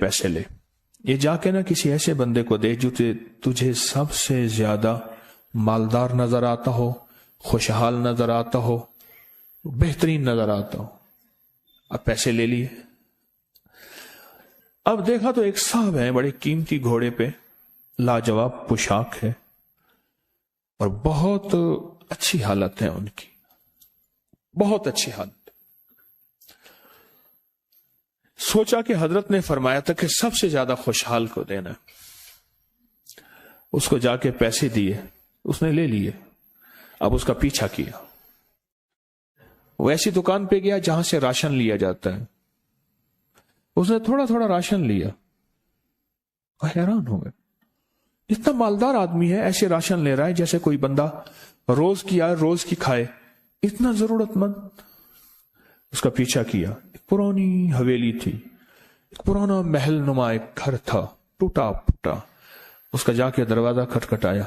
پیسے لے، یہ جا کے نا کسی ایسے بندے کو دے جو تجھے سب سے زیادہ مالدار نظر آتا ہو، خوشحال نظر آتا ہو، بہترین نظر آتا ہو۔ اب پیسے لے لیے، اب دیکھا تو ایک صاحب ہے بڑے قیمتی گھوڑے پہ، لاجواب پوشاک ہے اور بہت اچھی حالت ہے ان کی، بہت اچھی حالت۔ سوچا کہ حضرت نے فرمایا تھا کہ سب سے زیادہ خوشحال کو دینا، اس کو جا کے پیسے دیے، اس نے لے لیے۔ اب اس کا پیچھا کیا، وہ ایسی دکان پہ گیا جہاں سے راشن لیا جاتا ہے، اس نے تھوڑا تھوڑا راشن لیا، حیران ہو گئے، اتنا مالدار آدمی ہے ایسے راشن لے رہا ہے جیسے کوئی بندہ روز کی آئے روز کی کھائے، اتنا ضرورت مند۔ اس کا پیچھا کیا، ایک پرانی حویلی تھی، ایک پرانا محل نما ایک گھر تھا، ٹوٹا پھوٹا، اس کا جا کے دروازہ کھٹکھٹایا،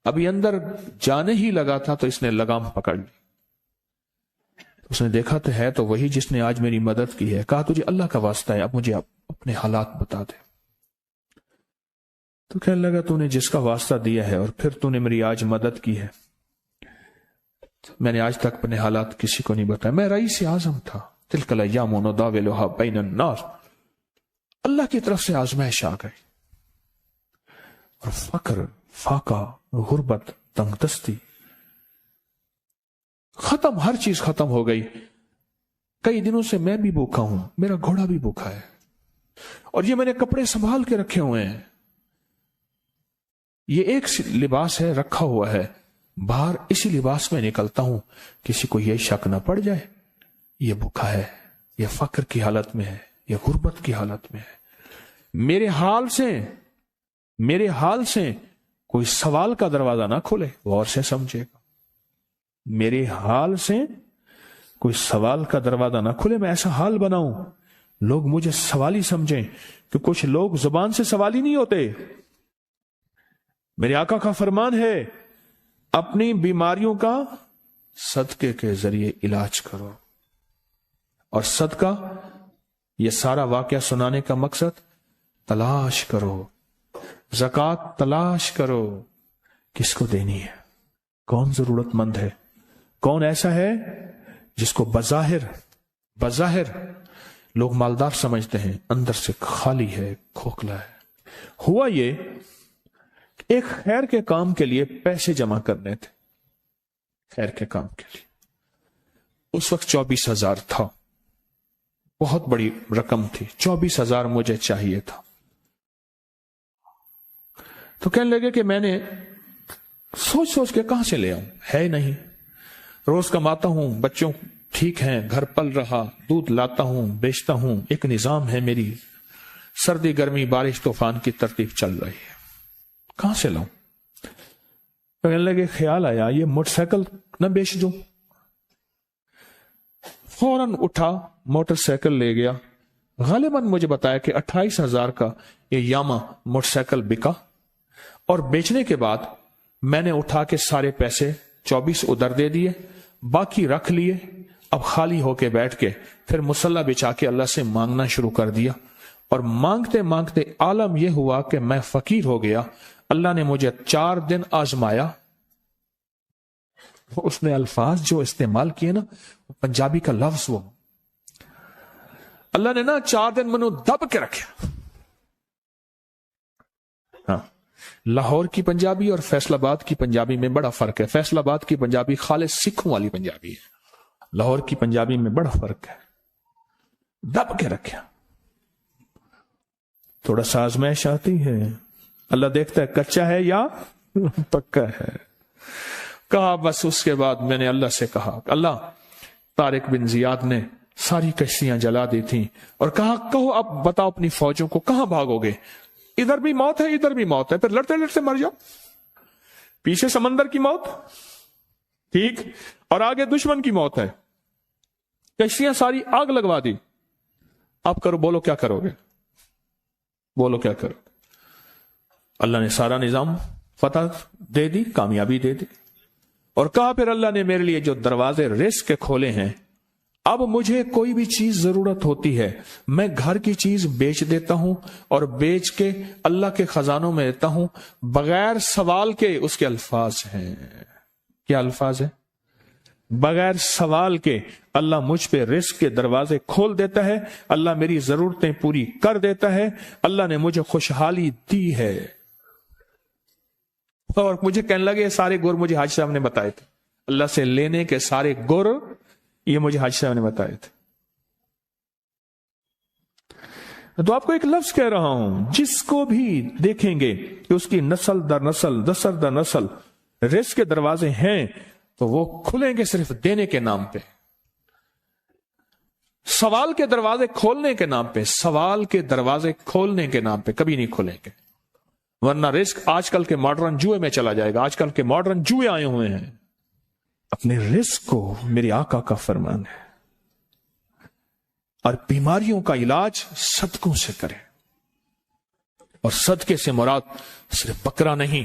ابھی اندر جانے ہی لگا تھا تو اس نے لگام پکڑ لی۔ اس نے دیکھا تو ہے تو وہی جس نے آج میری مدد کی ہے، کہا تجھے اللہ کا واسطہ ہے اب مجھے اپنے حالات بتا دے۔ تو کہنے لگا تو نے جس کا واسطہ دیا ہے اور پھر تو نے میری آج مدد کی ہے، میں نے آج تک اپنے حالات کسی کو نہیں بتایا، میں رئیس اعظم تھا، تلک الایام نداولها بین الناس، اللہ کی طرف سے آزمائش آ گئی اور فقر، فاقہ، غربت، تنگ دستی ختم، ہر چیز ختم ہو گئی۔ کئی دنوں سے میں بھی بھوکا ہوں، میرا گھوڑا بھی بھوکا ہے، اور یہ میں نے کپڑے سنبھال کے رکھے ہوئے ہیں، یہ ایک لباس ہے رکھا ہوا ہے، باہر اسی لباس میں نکلتا ہوں، کسی کو یہ شک نہ پڑ جائے یہ بھوکا ہے، یہ فقر کی حالت میں ہے، یہ غربت کی حالت میں ہے۔ میرے حال سے کوئی سوال کا دروازہ نہ کھولے، غور سے سمجھے گا، میرے حال سے کوئی سوال کا دروازہ نہ کھلے، میں ایسا حال بناؤں لوگ مجھے سوالی سمجھیں، کہ کچھ لوگ زبان سے سوالی نہیں ہوتے۔ میرے آقا کا فرمان ہے اپنی بیماریوں کا صدقے کے ذریعے علاج کرو، اور صدقہ، یہ سارا واقعہ سنانے کا مقصد، تلاش کرو، زکوٰۃ تلاش کرو، کس کو دینی ہے، کون ضرورت مند ہے، کون ایسا ہے جس کو بظاہر لوگ مالدار سمجھتے ہیں، اندر سے خالی ہے، کھوکھلا ہے۔ ہوا یہ ایک خیر کے کام کے لیے پیسے جمع کرنے تھے، خیر کے کام کے لیے، اس وقت 24,000 تھا، بہت بڑی رقم تھی، 24,000 مجھے چاہیے تھا۔ تو کہنے لگے کہ میں نے سوچ کے کہاں سے لے آؤں، ہے نہیں، روز کماتا ہوں، بچوں ٹھیک ہیں، گھر پل رہا، دودھ لاتا ہوں، بیچتا ہوں، ایک نظام ہے، میری سردی گرمی بارش طوفان کی ترتیب چل رہی ہے، کہاں سے لاؤں؟ کہنے لگے خیال آیا یہ موٹر سائیکل نہ بیچ دوں، فوراً اٹھا موٹر سائیکل لے گیا، غالباً مجھے بتایا کہ 28,000 کا یہ یاما موٹر سائیکل بکا، اور بیچنے کے بعد میں نے اٹھا کے سارے پیسے 24 ادھر دے دیے، باقی رکھ لیے، اب خالی ہو کے بیٹھ کے پھر مصلی بچھا کے اللہ سے مانگنا شروع کر دیا، اور مانگتے مانگتے عالم یہ ہوا کہ میں فقیر ہو گیا۔ اللہ نے مجھے 4 دن آزمایا۔ اس نے الفاظ جو استعمال کیے نا، پنجابی کا لفظ، وہ اللہ نے نا 4 دن منو دب کے رکھا۔ ہاں، لاہور کی پنجابی اور فیصل آباد کی پنجابی میں بڑا فرق ہے۔ فیصل آباد کی پنجابی خالص سکھوں والی پنجابی ہے، لاہور کی پنجابی میں بڑا فرق ہے، دب کے رکھا۔ تھوڑا سا آزمائش آتی ہے، اللہ دیکھتا ہے کچا ہے یا پکا ہے۔ کہا بس، اس کے بعد میں نے اللہ سے کہا، اللہ، طارق بن زیاد نے ساری کشتیاں جلا دی تھیں، اور کہا کہو اب بتاؤ اپنی فوجوں کو کہاں بھاگو گے، ادھر بھی موت ہے ادھر بھی موت ہے، پھر لڑتے لڑتے مر جاؤ، پیچھے سمندر کی موت، ٹھیک، اور آگے دشمن کی موت ہے، کشتیاں ساری آگ لگوا دی، اب کرو، بولو کیا کرو گے، بولو کیا کرو۔ اللہ نے سارا نظام فتح دے دی، کامیابی دے دی، اور کہا پھر اللہ نے میرے لیے جو دروازے رزق کے کھولے ہیں، اب مجھے کوئی بھی چیز ضرورت ہوتی ہے، میں گھر کی چیز بیچ دیتا ہوں اور بیچ کے اللہ کے خزانوں میں دیتا ہوں بغیر سوال کے۔ اس کے الفاظ ہیں، کیا الفاظ ہیں؟ بغیر سوال کے اللہ مجھ پہ رزق کے دروازے کھول دیتا ہے، اللہ میری ضرورتیں پوری کر دیتا ہے، اللہ نے مجھے خوشحالی دی ہے۔ اور مجھے کہنے لگے سارے گر مجھے حاجی صاحب نے بتائے تھے، اللہ سے لینے کے سارے گر یہ مجھے حاجی صاحب نے بتائے تھے۔ تو آپ کو ایک لفظ کہہ رہا ہوں، جس کو بھی دیکھیں گے کہ اس کی نسل در نسل نسل در نسل رزق کے دروازے ہیں تو وہ کھلیں گے صرف دینے کے نام پہ، سوال کے دروازے کھولنے کے نام پہ، سوال کے دروازے کھولنے کے نام پہ کبھی نہیں کھلیں گے، ورنہ رزق آج کل کے ماڈرن جوئے میں چلا جائے گا۔ آج کل کے ماڈرن جوئے آئے ہوئے ہیں۔ اپنے رزق کو میرے آقا کا فرمان ہے، اور بیماریوں کا علاج صدقوں سے کریں، اور صدقے سے مراد صرف بکرا نہیں،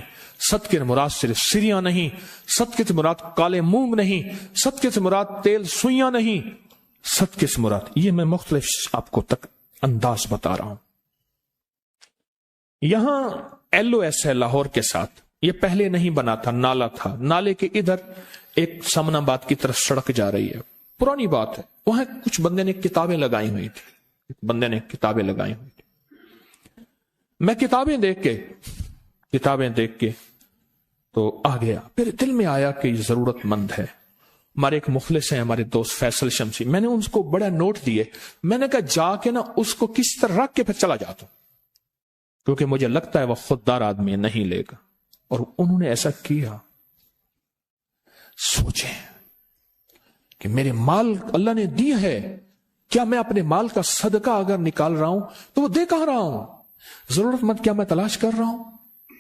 صدقے سے مراد صرف سریاں نہیں، صدقے سے مراد کالے مونگ نہیں، صدقے سے مراد تیل سوئیاں نہیں، صدقے سے مراد یہ میں مختلف آپ کو تک انداز بتا رہا ہوں۔ یہاں ایل او ایس ہے لاہور کے ساتھ، یہ پہلے نہیں بنا تھا، نالا تھا، نالے کے ادھر ایک سمن آباد کی طرف سڑک جا رہی ہے، پرانی بات ہے، وہاں کچھ بندے نے کتابیں لگائی ہوئی تھی، میں کتابیں دیکھ کے تو آ گیا، پھر دل میں آیا کہ یہ ضرورت مند ہے۔ ہمارے ایک مخلص ہیں، ہمارے دوست فیصل شمسی، میں نے ان کو بڑا نوٹ دیے، میں نے کہا جا کے نا اس کو کس طرح رکھ کے پھر چلا جاتا ہوں، کیونکہ مجھے لگتا ہے وہ خوددار آدمی نہیں لے گا، اور انہوں نے ایسا کیا۔ سوچیں کہ میرے مال اللہ نے دی ہے، کیا میں اپنے مال کا صدقہ اگر نکال رہا ہوں تو وہ دے کہاں رہا ہوں؟ ضرورت مند کیا میں تلاش کر رہا ہوں؟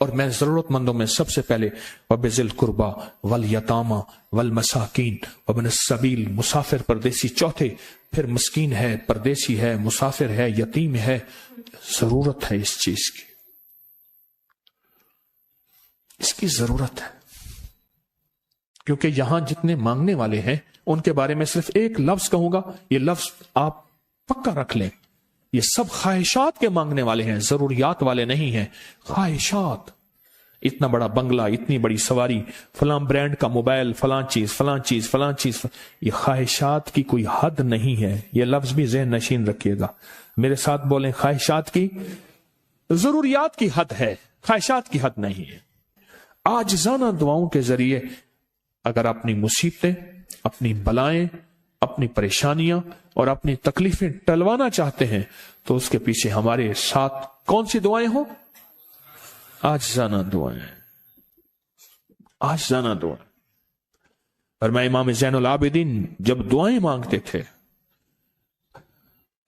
اور میں ضرورت مندوں میں سب سے پہلے وَبِذِي الْقُرْبَى وَالْيَتَامَى وَالْمَسَاكِينِ وَابْنِ السَّبِيلِ، مسافر پردیسی چوتھے، پھر مسکین ہے، پردیسی ہے، مسافر ہے، یتیم ہے، ضرورت ہے اس چیز کی، اس کی ضرورت ہے، کیونکہ یہاں جتنے مانگنے والے ہیں ان کے بارے میں صرف ایک لفظ کہوں گا، یہ لفظ آپ پکا رکھ لیں، یہ سب خواہشات کے مانگنے والے ہیں، ضروریات والے نہیں ہیں، خواہشات۔ اتنا بڑا بنگلہ، اتنی بڑی سواری، فلاں برانڈ کا موبائل، فلاں چیز، یہ خواہشات کی کوئی حد نہیں ہے، یہ لفظ بھی ذہن نشین رکھیے گا، میرے ساتھ بولیں، خواہشات کی، ضروریات کی حد ہے، خواہشات کی حد نہیں ہے۔ عاجزانہ دعاؤں کے ذریعے اگر اپنی مصیبتیں، اپنی بلائیں، اپنی پریشانیاں اور اپنی تکلیفیں ٹلوانا چاہتے ہیں تو اس کے پیچھے ہمارے ساتھ کون سی دعائیں ہوں؟ عاجزانہ دعائیں، عاجزانہ دعائیں۔ فرمایا امام زین العابدین جب دعائیں مانگتے تھے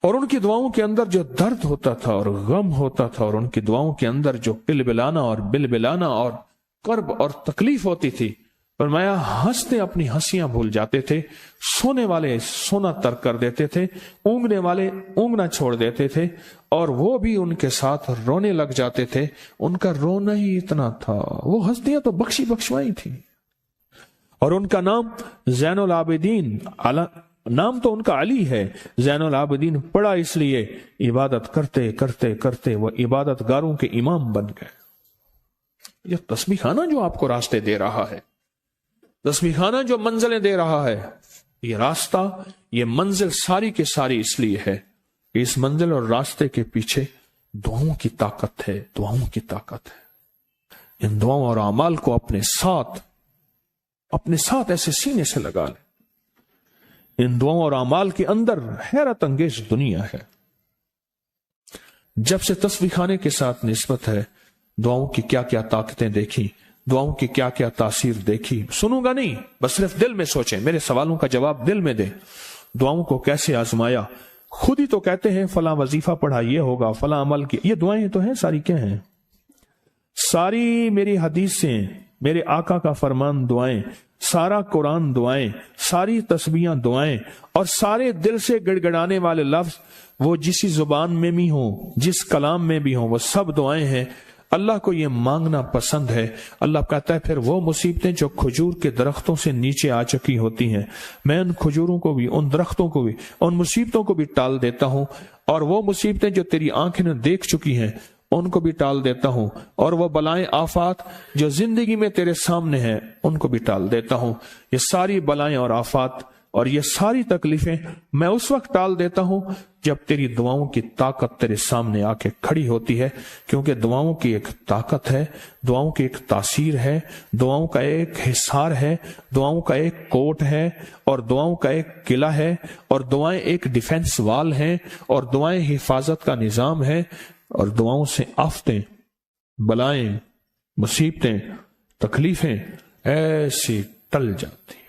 اور ان کی دعاؤں کے اندر جو درد ہوتا تھا اور غم ہوتا تھا، اور ان کی دعاؤں کے اندر جو بلبلانا اور کرب اور تکلیف ہوتی تھی، فرمایا ہنستے اپنی ہنسیاں بھول جاتے تھے، سونے والے سونا ترک کر دیتے تھے، اونگنے والے اونگنا چھوڑ دیتے تھے، اور وہ بھی ان کے ساتھ رونے لگ جاتے تھے۔ ان کا رونا ہی اتنا تھا، وہ ہستیاں تو بخشوائی تھی، اور ان کا نام زین العابدین، نام تو ان کا علی ہے، زین العابدین پڑا اس لیے عبادت کرتے کرتے کرتے وہ عبادت گاروں کے امام بن گئے۔ یہ تسبیح خانہ جو آپ کو راستے دے رہا ہے، تسبیح خانہ جو منزلیں دے رہا ہے، یہ راستہ، یہ منزل ساری کے ساری اس لیے ہے کہ اس منزل اور راستے کے پیچھے دعاؤں کی طاقت ہے، دعاؤں کی طاقت ہے۔ ان دعاؤں اور اعمال کو اپنے ساتھ ایسے سینے سے لگا لیں۔ ان دعاؤں اور اعمال کے اندر حیرت انگیز دنیا ہے۔ جب سے تسبیح خانے کے ساتھ نسبت ہے، دعاؤں کی کیا کیا طاقتیں دیکھی، دعاؤں کی کیا کیا تاثیر دیکھی، سنوں گا نہیں، بس صرف دل میں سوچیں، میرے سوالوں کا جواب دل میں دیں۔ دعاؤں کو کیسے آزمایا، خود ہی تو کہتے ہیں فلاں وظیفہ پڑھا یہ ہوگا، فلاں عمل کی، یہ دعائیں تو ہیں، ساری کیا ہیں؟ ساری میری حدیثیں، میرے آقا کا فرمان دعائیں، سارا قرآن دعائیں، ساری تسبیحاں دعائیں، اور سارے دل سے گڑ گڑانے والے لفظ وہ جسی زبان میں بھی ہوں، جس کلام میں بھی ہوں، وہ سب دعائیں ہیں۔ اللہ کو یہ مانگنا پسند ہے۔ اللہ کہتا ہے پھر وہ مصیبتیں جو کھجور کے درختوں سے نیچے آ چکی ہوتی ہیں، میں ان کھجوروں کو بھی، ان درختوں کو بھی، ان مصیبتوں کو بھی ٹال دیتا ہوں، اور وہ مصیبتیں جو تیری آنکھیں نے دیکھ چکی ہیں ان کو بھی ٹال دیتا ہوں، اور وہ بلائیں آفات جو زندگی میں تیرے سامنے ہیں ان کو بھی ٹال دیتا ہوں۔ یہ ساری بلائیں اور آفات اور یہ ساری تکلیفیں میں اس وقت ٹال دیتا ہوں جب تیری دعاؤں کی طاقت تیرے سامنے آ کے کھڑی ہوتی ہے، کیونکہ دعاؤں کی ایک طاقت ہے، دعاؤں کی ایک تاثیر ہے، دعاؤں کا ایک حصار ہے، دعاؤں کا ایک کوٹ ہے، اور دعاؤں کا ایک قلعہ ہے، اور دعائیں ایک ڈیفنس وال ہیں، اور دعائیں حفاظت کا نظام ہے، اور دعاؤں سے آفتیں، بلائیں، مصیبتیں، تکلیفیں ایسی ٹل جاتی ہیں۔